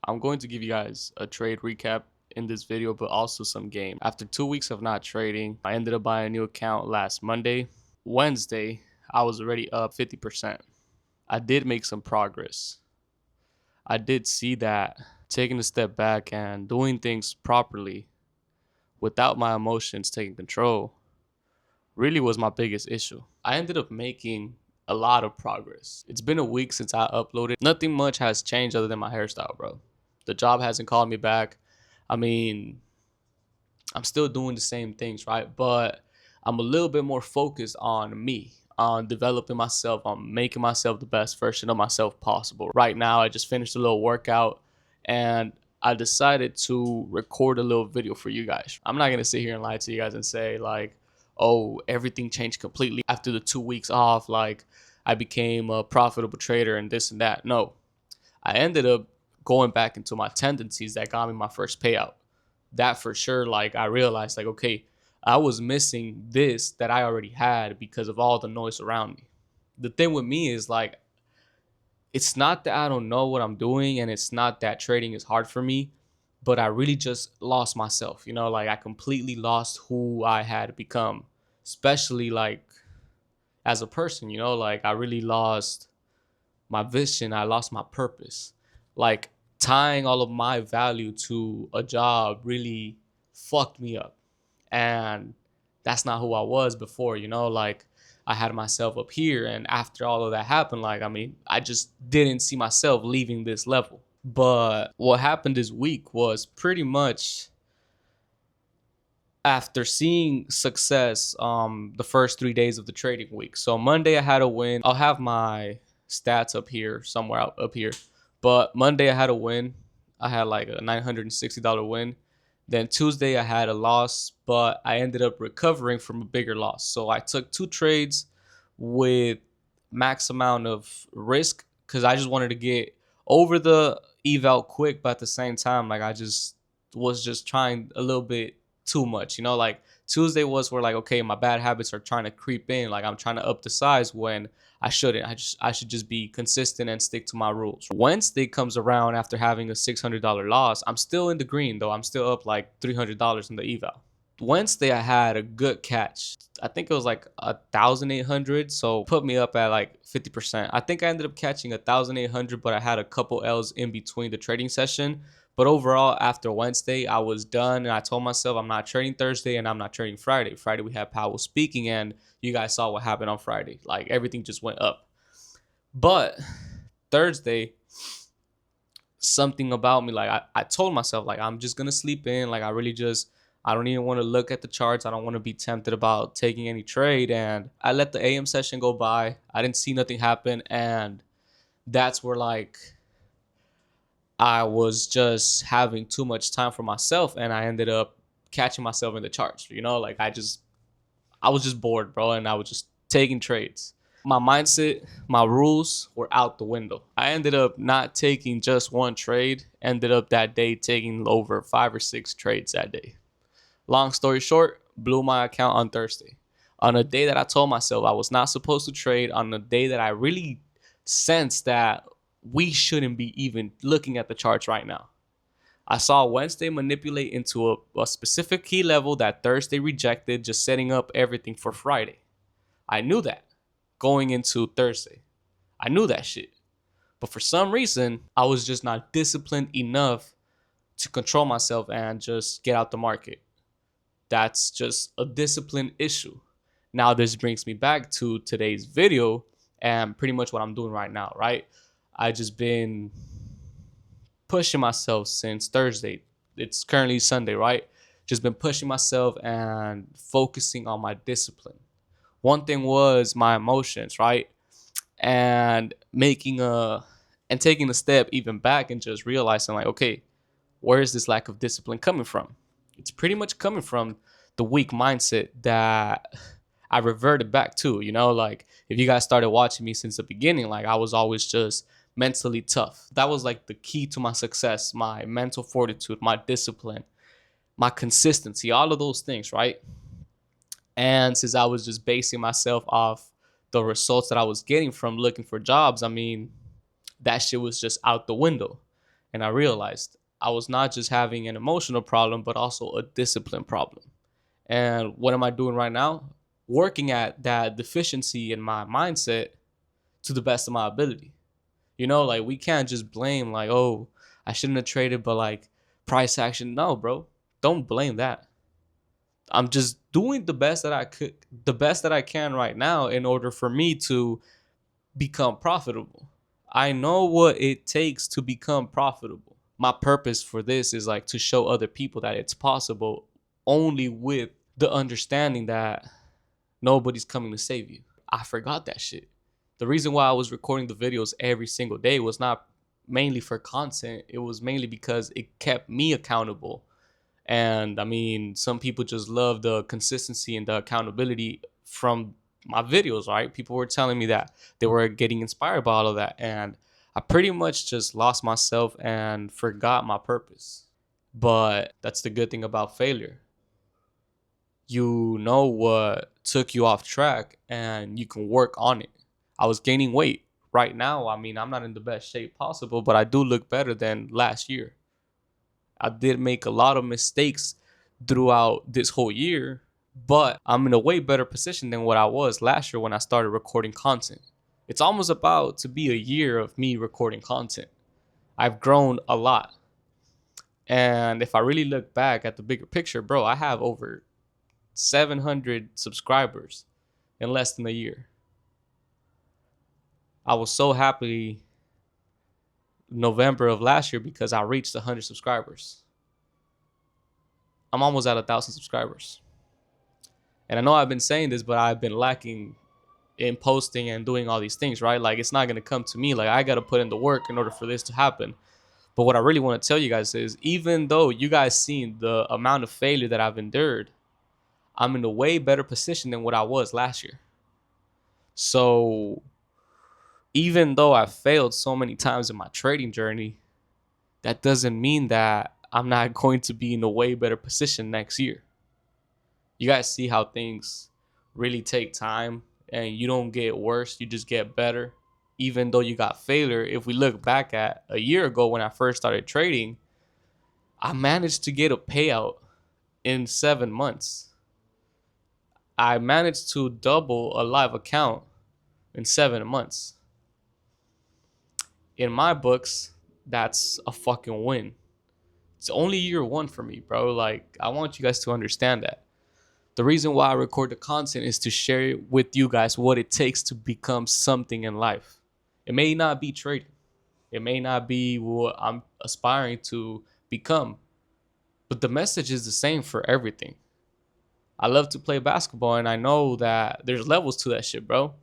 I'm going to give you guys a trade recap in this video, but also some game. After 2 weeks of not trading, I ended up buying a new account last Monday. Wednesday, I was already up 50%. I did make some progress. I did see that taking a step back and doing things properly without my emotions taking control really was my biggest issue. I ended up making a lot of progress. It's been a week since I uploaded. Nothing much has changed other than my hairstyle, bro. The job hasn't called me back. I mean, I'm still doing the same things, right? But I'm a little bit more focused on me, on developing myself, on making myself the best version of myself possible. Right now, I just finished a little workout and I decided to record a little video for you guys. I'm not going to sit here and lie to you guys and say, like, oh, everything changed completely after the 2 weeks off. Like, I became a profitable trader and this and that. No, I ended up going back into my tendencies that got me my first payout. That for sure, like I realized, like, okay, I was missing this that I already had because of all the noise around me. The thing with me is like, it's not that I don't know what I'm doing and it's not that trading is hard for me, but I really just lost myself, like I completely lost who I had become, especially like as a person, like I really lost my vision, I lost my purpose. Like tying all of my value to a job really fucked me up. And that's not who I was before, like I had myself up here. And after all of that happened, like, I mean, I just didn't see myself leaving this level. But what happened this week was pretty much after seeing success the first 3 days of the trading week. So Monday I had a win. I'll have my stats up here somewhere up here. But Monday I had a win. I had like a $960 win. Then Tuesday I had a loss, but I ended up recovering from a bigger loss. So I took 2 trades with max amount of risk because I just wanted to get over the eval quick, but at the same time, like I just was just trying a little bit too much, like Tuesday was where like, okay, my bad habits are trying to creep in, like I'm trying to up the size when I shouldn't. I should just be consistent and stick to my rules. Wednesday comes around after having a $600 loss. I'm still in the green though. I'm still up like $300 in the eval. Wednesday I had a good catch. I think it was like 1,800, so put me up at like 50%. I think I ended up catching 1,800, but I had a couple L's in between the trading session. But overall, after Wednesday, I was done, and I told myself I'm not trading Thursday and I'm not trading Friday. Friday we had Powell speaking, and you guys saw what happened on Friday. Like everything just went up. But Thursday, something about me, like I told myself, like I'm just gonna sleep in. Like I don't even want to look at the charts. I don't want to be tempted about taking any trade. And I let the AM session go by. I didn't see nothing happen. And that's where like I was just having too much time for myself. And I ended up catching myself in the charts. Like I was just bored, bro. And I was just taking trades. My mindset, my rules were out the window. I ended up not taking just one trade, ended up that day taking over 5 or 6 trades that day. Long story short, blew my account on Thursday. On a day that I told myself I was not supposed to trade, on a day that I really sensed that we shouldn't be even looking at the charts right now. I saw Wednesday manipulate into a specific key level that Thursday rejected, just setting up everything for Friday. I knew that going into Thursday. I knew that shit. But for some reason, I was just not disciplined enough to control myself and just get out the market. That's just a discipline issue. Now, this brings me back to today's video and pretty much what I'm doing right now, right? I just been pushing myself since Thursday. It's currently Sunday, right? Just been pushing myself and focusing on my discipline. One thing was my emotions, right? And taking a step even back and just realizing like, okay, where is this lack of discipline coming from? It's pretty much coming from the weak mindset that I reverted back to, like if you guys started watching me since the beginning, like I was always just mentally tough. That was like the key to my success, my mental fortitude, my discipline, my consistency, all of those things, right? And since I was just basing myself off the results that I was getting from looking for jobs, I mean, that shit was just out the window. And I realized I was not just having an emotional problem, but also a discipline problem. And what am I doing right now? Working at that deficiency in my mindset to the best of my ability. Like we can't just blame like, oh, I shouldn't have traded, but like price action. No, bro. Don't blame that. I'm just doing the best that I can right now in order for me to become profitable. I know what it takes to become profitable. My purpose for this is like to show other people that it's possible only with the understanding that nobody's coming to save you. I forgot that shit. The reason why I was recording the videos every single day was not mainly for content. It was mainly because it kept me accountable. And I mean, some people just love the consistency and the accountability from my videos, right? People were telling me that they were getting inspired by all of that. And I pretty much just lost myself and forgot my purpose. But that's the good thing about failure. You know what took you off track and you can work on it. I was gaining weight. Right now, I mean, I'm not in the best shape possible, but I do look better than last year. I did make a lot of mistakes throughout this whole year, but I'm in a way better position than what I was last year when I started recording content. It's almost about to be a year of me recording content. I've grown a lot. And if I really look back at the bigger picture, bro, I have over 700 subscribers in less than a year. I was so happy November of last year because I reached 100 subscribers. I'm almost at 1,000 subscribers. And I know I've been saying this, but I've been lacking in posting and doing all these things, right? Like it's not going to come to me. Like I got to put in the work in order for this to happen. But what I really want to tell you guys is even though you guys seen the amount of failure that I've endured, I'm in a way better position than what I was last year. So even though I failed so many times in my trading journey, that doesn't mean that I'm not going to be in a way better position next year. You guys see how things really take time and you don't get worse, you just get better. Even though you got failure, if we look back at a year ago when I first started trading, I managed to get a payout in 7 months. I managed to double a live account in 7 months. In my books, that's a fucking win. It's only year one for me, bro. Like, I want you guys to understand that. The reason why I record the content is to share with you guys what it takes to become something in life. It may not be trading. It may not be what I'm aspiring to become. But the message is the same for everything. I love to play basketball and I know that there's levels to that shit, bro.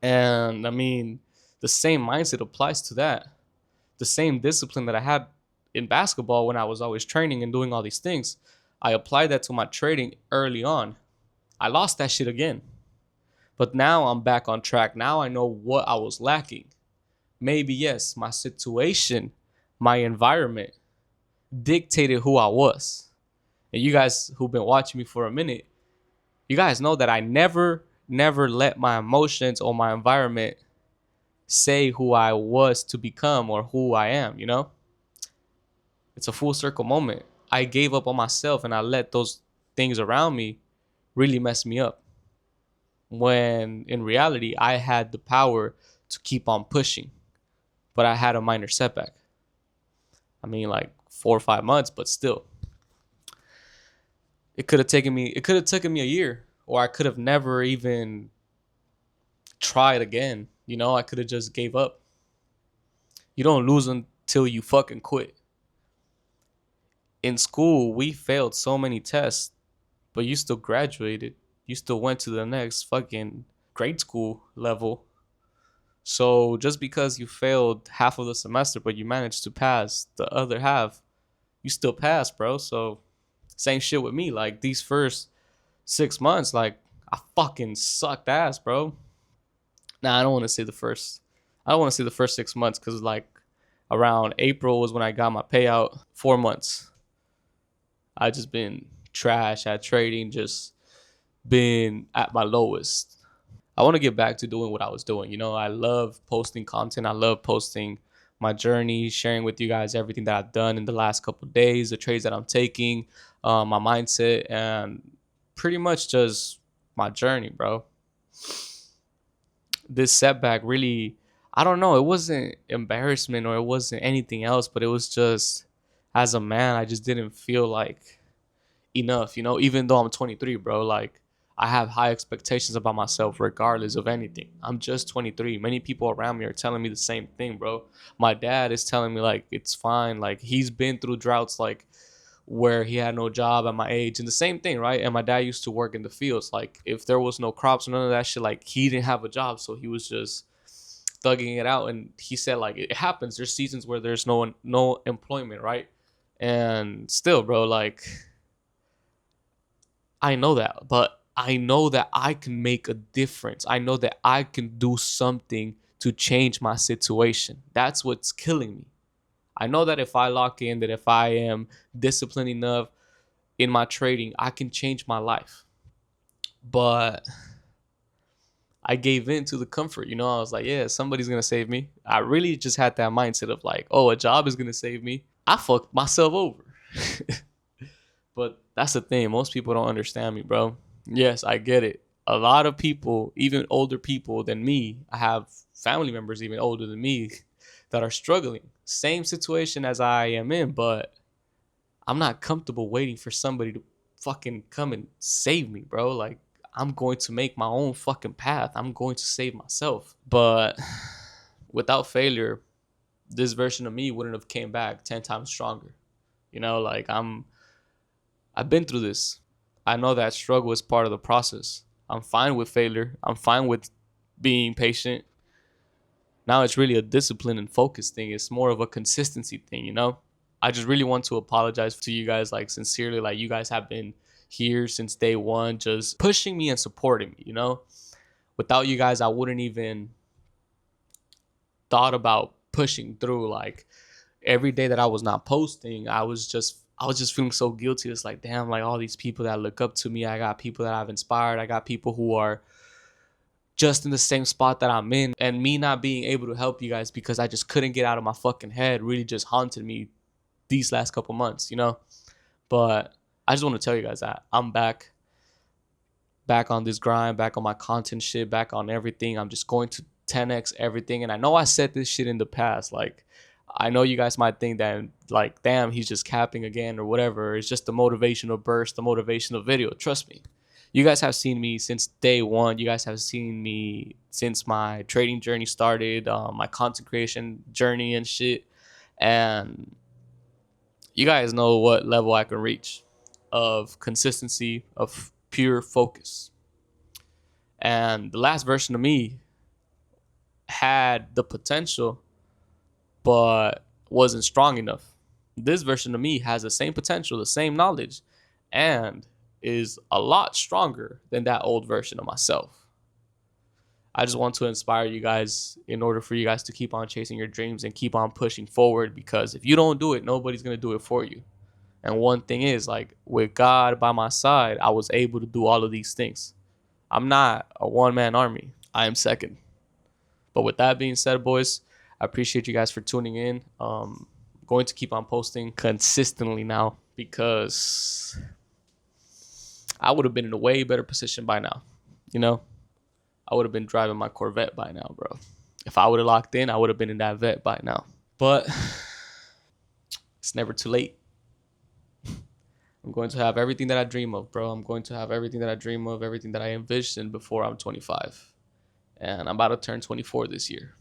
And I mean, the same mindset applies to that. The same discipline that I had in basketball when I was always training and doing all these things, I applied that to my trading early on. I lost that shit again. But now I'm back on track. Now I know what I was lacking. Maybe, yes, my situation, my environment dictated who I was. And you guys who've been watching me for a minute, you guys know that I never let my emotions or my environment say who I was to become or who I am, you know? It's a full circle moment. I gave up on myself and I let those things around me really mess me up. When in reality, I had the power to keep on pushing, but I had a minor setback. I mean, like 4 or 5 months, but still. It could have taken me a year, or I could have never even tried again. I could have just gave up. You don't lose until you fucking quit. In school, we failed so many tests, but you still graduated. You still went to the next fucking grade school level. So just because you failed half of the semester, but you managed to pass the other half, you still passed, bro. So same shit with me. Like these first 6 months, like I fucking sucked ass, bro. Nah, I don't want to say the first. I don't want to say the first 6 months because like around April was when I got my payout. 4 months. I just been trash at trading, just been at my lowest. I want to get back to doing what I was doing. I love posting content. I love posting my journey, sharing with you guys everything that I've done in the last couple of days, the trades that I'm taking, my mindset, and pretty much just my journey, bro. This setback really, I don't know, it wasn't embarrassment or it wasn't anything else, but it was just, as a man, I just didn't feel like enough, even though I'm 23, bro. Like, I have high expectations about myself regardless of anything. I'm just 23. Many people around me are telling me the same thing, bro. My dad is telling me like it's fine. Like, he's been through droughts like where he had no job at my age, and the same thing, right? And my dad used to work in the fields. Like, if there was no crops or none of that shit, like, he didn't have a job, so he was just thugging it out. And he said like it happens. There's seasons where there's no employment, right? And still, bro, like, I know that, but I know that I can make a difference. I know that I can do something to change my situation. That's what's killing me. I know that if I lock in, that if I am disciplined enough in my trading, I can change my life. But I gave in to the comfort, I was like, yeah, somebody's gonna save me. I really just had that mindset of like, oh, a job is gonna save me. I fucked myself over. But that's the thing. Most people don't understand me, bro. Yes, I get it. A lot of people, even older people than me, I have family members even older than me that are struggling. Same situation as I am in, but I'm not comfortable waiting for somebody to fucking come and save me, bro. Like, I'm going to make my own fucking path. I'm going to save myself. But without failure, this version of me wouldn't have came back 10 times stronger. Like, I've been through this. I know that struggle is part of the process. I'm fine with failure. I'm fine with being patient. Now it's really a discipline and focus thing. It's more of a consistency thing. I just really want to apologize to you guys, like, sincerely. Like, you guys have been here since day one, just pushing me and supporting me. Without you guys, I wouldn't even thought about pushing through. Like, every day that I was not posting, I was just feeling so guilty. It's like, damn, like, all these people that look up to me, I got people that I've inspired, I got people who are just in the same spot that I'm in, and me not being able to help you guys because I just couldn't get out of my fucking head really just haunted me these last couple months. But I just want to tell you guys that I'm back on this grind, back on my content shit, back on everything. I'm just going to 10x everything. And I know I said this shit in the past. Like, I know you guys might think that, like, damn, he's just capping again or whatever. It's just the motivational burst, the motivational video. Trust me. You guys have seen me since day one. You guys have seen me since my trading journey started, my content creation journey and shit. And you guys know what level I can reach of consistency, of pure focus. And the last version of me had the potential, but wasn't strong enough. This version of me has the same potential, the same knowledge, and is a lot stronger than that old version of myself. I just want to inspire you guys in order for you guys to keep on chasing your dreams and keep on pushing forward, because if you don't do it, nobody's going to do it for you. And one thing is, like, with God by my side, I was able to do all of these things. I'm not a one-man army. I am second. But with that being said, boys, I appreciate you guys for tuning in. Going to keep on posting consistently now because I would have been in a way better position by now. I would have been driving my Corvette by now, bro. If I would have locked in, I would have been in that vet by now. But it's never too late. I'm going to have everything that I dream of, bro. I'm going to have everything that I dream of, everything that I envisioned before I'm 25. And I'm about to turn 24 this year.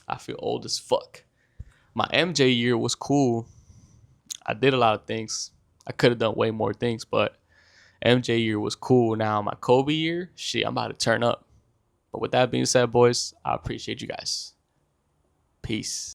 I feel old as fuck. My MJ year was cool. I did a lot of things. I could have done way more things, but MJ year was cool. Now my Kobe year, shit, I'm about to turn up. But with that being said, boys, I appreciate you guys. Peace.